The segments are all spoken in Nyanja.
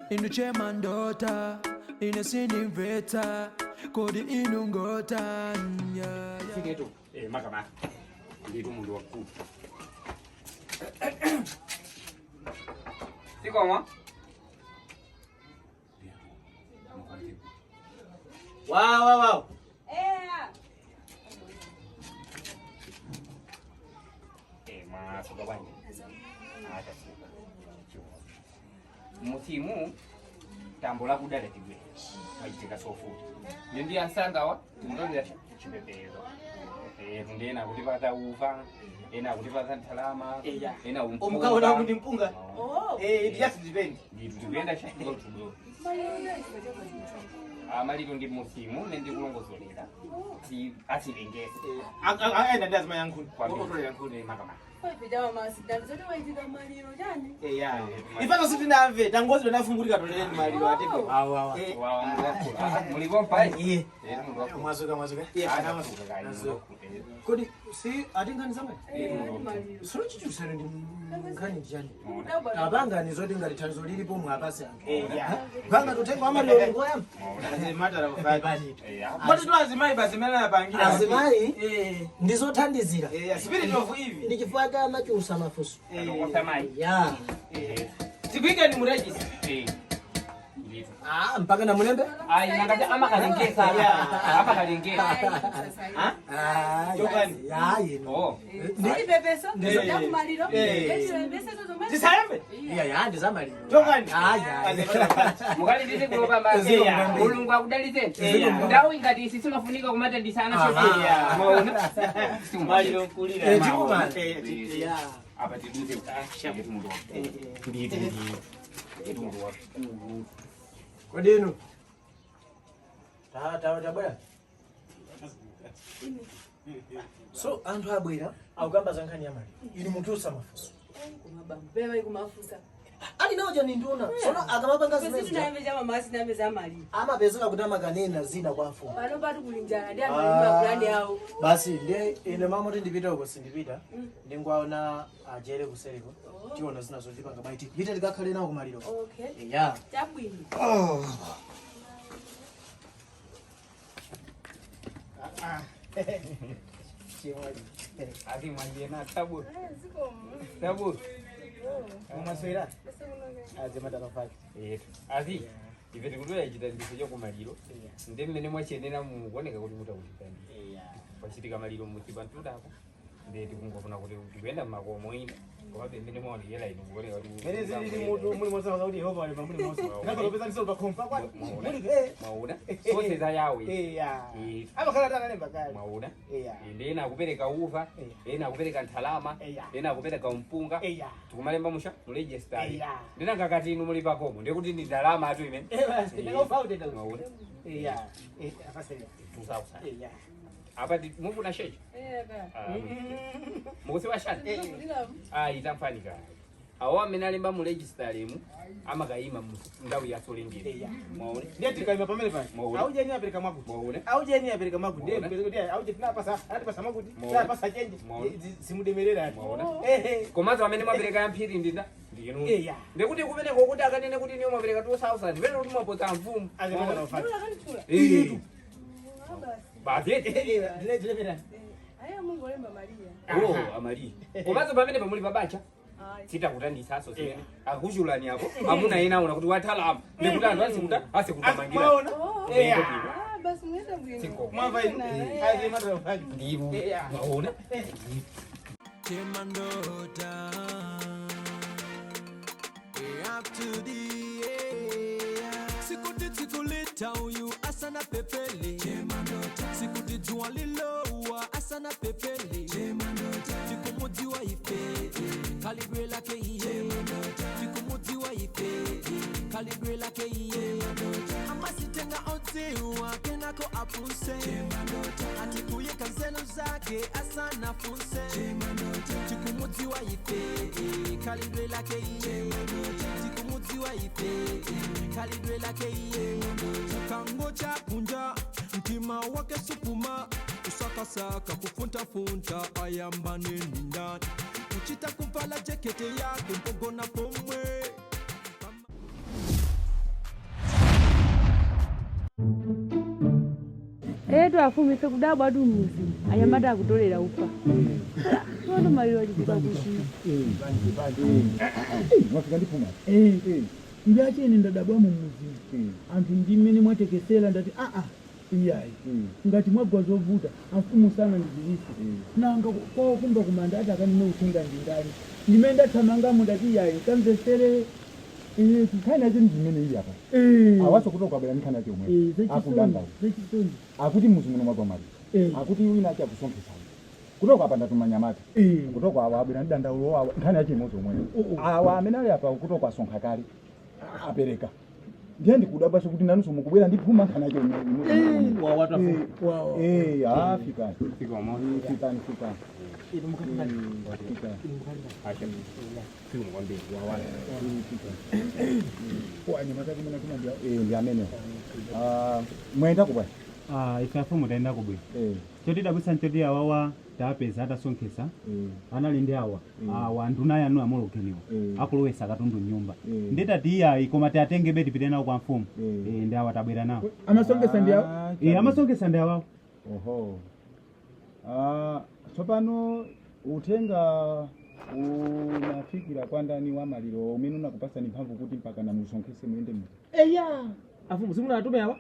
inu chairman daughter, inu sinimveta, kodi inu ngota. Siketu, makama, nditu mundu wakuu. Sikoma? Wow. Masuk bawah ni. Ada suka. Musimu tambola kuda leti gwe. Majitika sofu. Ndi ansanga wa tundonda chibebezo. Ndena kulipata uva, ena kulipata ntalama, ena umpunga. Umukaona kuti mpunga? It just depends. Ndipenda shakiro tudo. Maliro ndi musimu ndi kulongozolera. Asilengese. Aenda ndazima yankuni. Kwa mimi yankuni makama. Pijama masida zote waitika maliro jani. Ifano sisi ndamve tangozi ndafungulika toleni maliro atiko. Wow. Mulivyo pai? Mwazuka. Kodi si atingani zamwe? Solo chichusana ndi ngani jani. Abanga ni zote ngati tanzo lilipo mwapasi anga. Banga tutenga amaliro ngoyam. Matara bali. Moti twazimai basi mena yapangira. Azimai ndizothandizira. Spirit of hivi. Ndichifuata amachusa mafuso. Ya. Tipike ni murejisi. Mpaka na mulembe? Ngati amakalengesa. Amakalengesa. Jokani. Ndiki bebeso? Ndaku maliro? Bebeso zo mali. Zisambe? Ndiza maliro. Jokani. Mukali nditi kulopa mbasi. Mulungu akudalize. Ndawo ingati isi simafunika kumata disana shofi. Mwaona? Maliro kulira. Tikuma. Apa tiduze shake tumundo. Nditi. Etumuro. Kodi inu? Tabwera. So anthu abwera akugamba za nkhani ya mali. Ili mutusa mafuso. Kumabamba ikumafusa. Ali naoja ni nduna. Sono akamapanga zimezi. Sisi ndambe jama masi ndambe za mali. Amapezeka kuti amakanena zina kwa mfumu. Pano patu kulinjana ndi amalima brand yawo. Basi ndiye ine mama kuti ndipita uko sindipita. Ndingwaona ajere kusereko. Tiona zina zotipanga baiti. Pita tikakhale nawo kumaliro. Okay. Yeah. Chabwino. Ati mwanjena tabu. Ziko. Tabu. Umaswera? Azimata nafaki. Ati ife tikudwera chitandizo chokumaliro. Ndi mmene mwachenera mukuoneka kuti mutakuchitandi. Pachitika maliro mutibantudako. Ndi tikungofuna kuti tikuyenda mmakomo ina. Koma pembene mwaona yela ino kuoneka kuti. Mene zili muli mwosa kuti Yehova ali pamuli mwosa. Ngakopeza ndiso bakompa kwa. Mwaona? Sote za yawe. Amakhala tanalemba kale. Mwaona? Ndi ena akupereka uva, ena akupereka ntalama, ena akupereka mpunga. Tikumalemba musha mu register. Ndina ngakati inu muli pakomo ndikuti ndi ndalama atu imene. Basi ndakaufaute ndo. Mwaona? Afasele. Tusausa. Apa mufuna shecho? Mukusiwa shani? Itamfanika. Awo amene alemba mu register lemu amakayima ndawu ya solengera. Mwaone? Ndiye tikaima pamene pale. Auje ni apereka makuti. Mwaone? Auje ni apereka makuti. Ndiye mpeze kuti auje tinapasa, atipasa makuti. Tinapasa change. Simudemerera ati. Mwaona? Komazo amene mapereka yampiri ndinda. Ndiyenu. Ndikuti kumene kokuti akanene kuti niyo mapereka 2000. Vele kuti mapota mfumu. Azimata na ufati. Badete. Ndilevera. Aya Mungu olemba Maria. Amalia. Komazo pamene pamuli babacha. Sitakutandisa aso sene. Akushulani hapo. Hamuna ena una kuti watalamu. Ndikuti anthu asikutamangirira. Maona? Basi mwenda bwino. Mwava inu. Azimata na ufati. Ndibu. Maona? Chemandota. Up to the air. Sikuti tikulita uyu asana pepele. Chemandota. Sikuti jualilo asana pepele. Chemandota. Tikumuti wa ife. Kalibre lake iye. Tikumuti wa ife. Kalibre lake iye. Amasitenga oti wakenako apuse. Atikuye kanselo zake asana funse. Tikumuti wa ife. Kalibre lake iye. Tikumuti wa ife. Kalibre lake iye. Kango cha punja. Mtima wake supuma. Usakasaka kufunta ayambane ndani. Uchita kuvala jekete yake mpogo na pomwe. etu afumise kudabwa tu muzimu anyamata akutolera ufa ono maliro alipita kuti mwafika ndipuma ngachini ndadabwa mu muzimu anthu ndi mmene mwatekesera ndati iyayi ngati mwagwa zovuta amfumu sana ndizilisi nanga kwa kumba kumanda ati akanine uthenga ndingani ndimene ndathamanga mudati iyayi nkamvesere nkhani yacho ndimene iyi apa awaso kuti ukabwera nkhani yacho omwe akudanda akuti muzi muno mwagwa maliro akuti wina achi akusonkhesana kutoko apa ndatumanyamata kutoko awa abwera ndi dandaulo awa nkhani yacho imodzi omwe awa amene ali apa kutoko asonkha kale apereka ndiye ndikudabwa kuti nanunso mukubwera ndiphuma nkhani yacho fikani ndi amene mwenda kubwa ife afumu taenda kubwa choti dabwisa nchoti awawa tapeza atasonkhesa anali ndi awa nduna yanu amolokeniwa akulowesa katundu nyumba nditati iyayi koma tiatenge beti pite nawo kwa mfumu ndi awa tabwera nawo amasonkhesa ndi awo amasonkhesa ndi awawo tsopano uthenga unafikira kwa ndani wa maliro umene unakupasa ni mphamvu kuti mpaka na musonkhese muende mu afumu simuna atume awa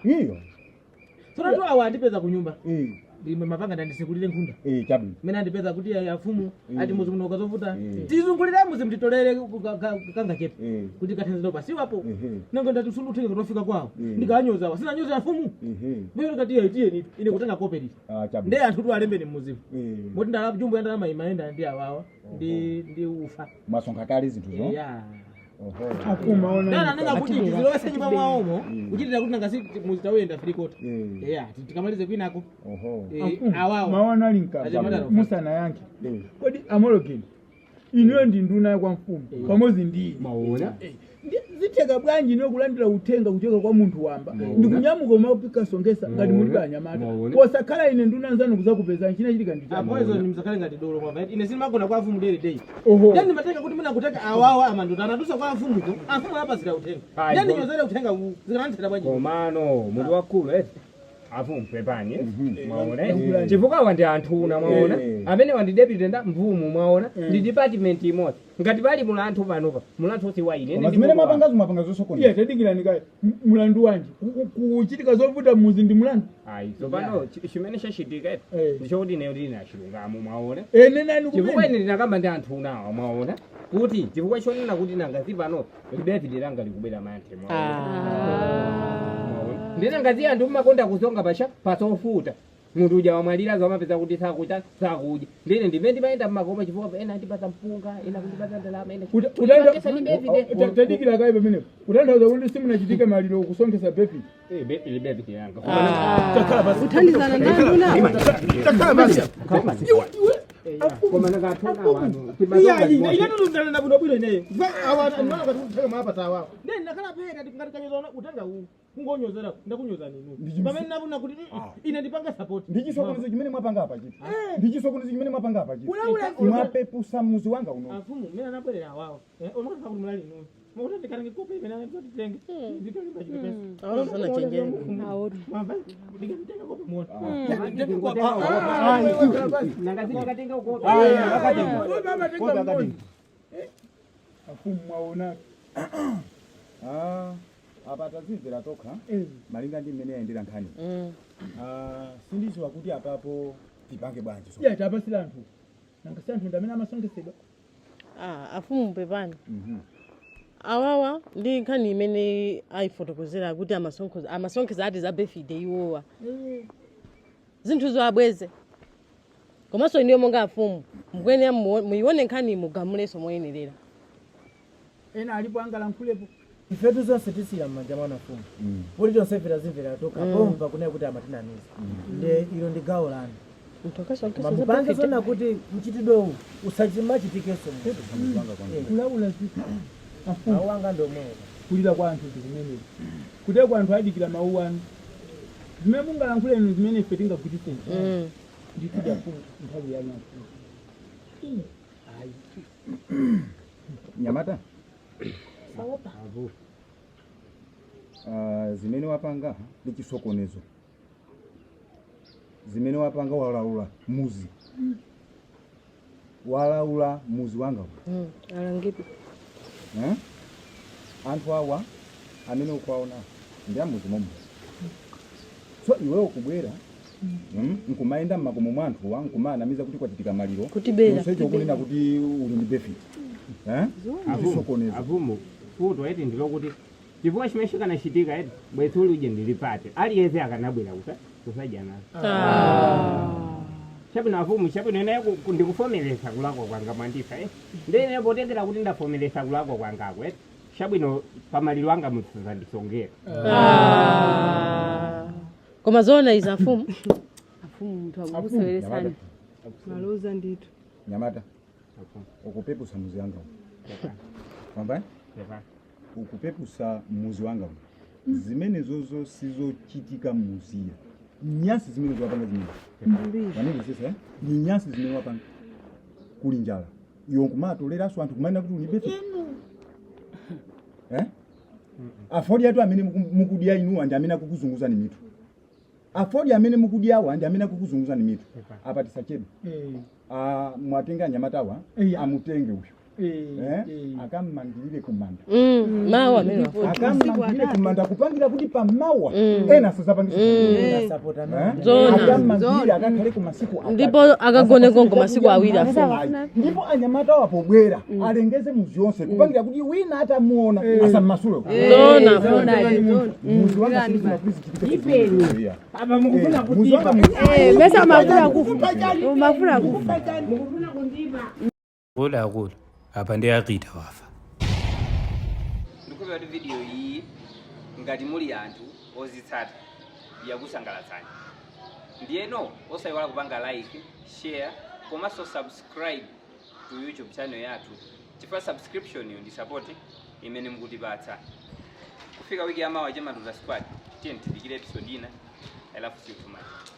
iyo sonatu awa andipeza kunyumba ndimwe mapanga ndandisekulire nkhunda chabwino mene andipeza kuti afumu ati muzi muno ukazovuta tizungulire muzi mtitolere kanga chepe kuti kathanzizo pasiwapo nango ndati usundu uthenga kutofika kwawo ndikanyozawa sina nyoza afumu bwero kati yaitiye ine kutenga koperi ndiye anthu tu alembeni mmuzimu moti ndalapo jumbo yandala mayimayenda ndi awawa ndi ufa masonkha kale zinthu zo nanga kuti tizilowese nyumba mwawomo kuchitira kuti nangasi muzi tawuyenda firikota tikamalize kwinako awawo mawana linka musana yanke kodi amolokeni iniyo ndi nduna kwa mfumu pamodzi ndiye maona ziteka bwanji nokulandira uthenga kuchoka kwa munthu wamba ndikunyamuka umapika songesa ngati muli kanyamata posakhala ine nduna nzanu kuzakupeza nchina chilika ndiapoizo ni msakhala ngati dolo kwa ine simagona kwa mfumu dele day yani mateka kuti mina kuteka awawa amanduta anadusa kwa mfumu ko amfumu apazira uthenga yani nyozera uthenga zikalanthira bwanji komano munthu wakulu afumu pepani mwaona chifukwa wandi anthuna mwaona amene wandi deputy nda mvumu mwaona ndi department imodzi ngati pali mulanthu panopa mulanthu si waine ndi zimene mapangazo sokoni tadikirani kaye mulandu wanji kuchitika zovuta muzi ndi mulandu tsopano chimene chachitika ndichokuti ineyo ndili na chilungamo mwaona nenani chifukwa ine ndinakamba ndi anthunawa mwaona kuti chifukwa chonena kuti nangazi pano deputy langa likubera manthe mwaona ndina ngazi anthu mmakonda kuzonga pasofuta munthu uja wamwalira zamapeza kuti sakudya ndine ndimene ndimayenda mmakoma chifukwa ena andipasa mpunga ena kundipasa ndalama tadikira kaye pamenepo kutanthauza kuti simunachitika maliro kusonkhesa befi befi yanga kuthandizana ndanduna takhala basi koma nakatona wanu inatulundana na bwino ineyo awa ndimaka tuthenga mapata awawo ndeni nakhala pera ngati kanyozana uthenga kungonyozera ndakunyoza ninu pamene nabuna kuti ine ndipanga support ndichisokonezo chimene mwapanga apa chiti ndichisokonezo chimene mwapanga apa chiti mwapepusa muzi wanga uno afumu mene anabwerera awawo umakhala kuti mulali inu mwakuti ndikarange kope imene anatitenge nditolimba chile pesa awona sana chenjeni mamba ndikatenga kope moto nangazi ndikatenga kope afumu mwaona apa tazimvera tokha malinga ndi mmene yayendera nkhani sindiziwa kuti apapo tipange bwanji so tapasira anthu nangasi anthu ndamene amasongesedwa afumu pepani awawa ndi nkhani imene ayifotokozera kuti amasonkheza ati za birthday iwowa zinthu zoabweze komanso iniyo monga afumu mukwenera muyione nkhani mugamuleso moyenerera ena alipo angalankhulepo ifetu zonse tisira mmanja mwa afumu kuti tonsefera zimvera toka pomva kunena kuti amatinamiza nde ilo ndi gawo lanu mamupange zona kuti mchitidwewu usachimachitikeso kulaula ziku mawu anga ndomwewo kulira kwa anthu zimenezi kuti kwa anthu adikira mawu anu zimene mungalankhule inu zimene ife tingagwitiseni ndikuda afumu nthawi yanu afumu nyamata zimene wapanga ndi chisokonezo zimene wapanga walaula muzi wanga alangipi anthu awa amene ukwaona ndi amuzi momwe so iwe ukubwera nkumayenda mmakomo mwa anthuwa nkumanamiza kuti kwachitika maliro secho kunena kuti uli ndi benefit avumo futo eti ndilokuti chifukwa chimene chikanachitika eti bwethu uli uje ndilipate aliyese akanabwera kusajana chabwino avumu chabwino ine ndikufomelesa kulakwa kwanga mwandifa ndine potengera kuti ndafomelesa kulakwa kwangako eti chabwino pamaliro anga musazandisongera koma zona iza afumu mtu akuseweresani maloza nditu Nyamata ukupepusa muzi wanga kwamba ukupepusa muzi wanga zimene zozo sizochitika muziya nyasi zimene ziwapanga zimene wanenge sisa ni nyasi zimene wapanga kuli njala iyo nkumatoleraso anthu kumanena kuti ulibefe afodi atu amene mukudya inu andi amene akukuzunguza ni mitu afodi amene mukudyawa andi amene akukuzunguza ni mitu apa tisachebe mwatenga nyamatawa amutenge uyu akammangirire kumanda mawa meno akammangirire kumanda kupangira kuti pamawa ena sazapangisa sapota na akammangirire akakhale ku masiku ndipo akagone kongo masiku awiri ndipo anyamatawa pobwera alengeze muzi yonse kupangira kuti wina atamuona asammasule muzi wanga sina kuzichitika apa mukufuna kutipa mesa mafuna kufa mukufuna kundipa akula apa ndi akita wafa ndikupera kuti video iyi ngati muli anthu ozitsata yakusangalatsani ndiyeno osayiwala kupanga like share komanso subscribe to YouTube channel yathu chifukwa subscription yo ndi support imene mukutipatsa kufika wiki yamawa Matuta Squad tiye tidikire episode ina I love you too much.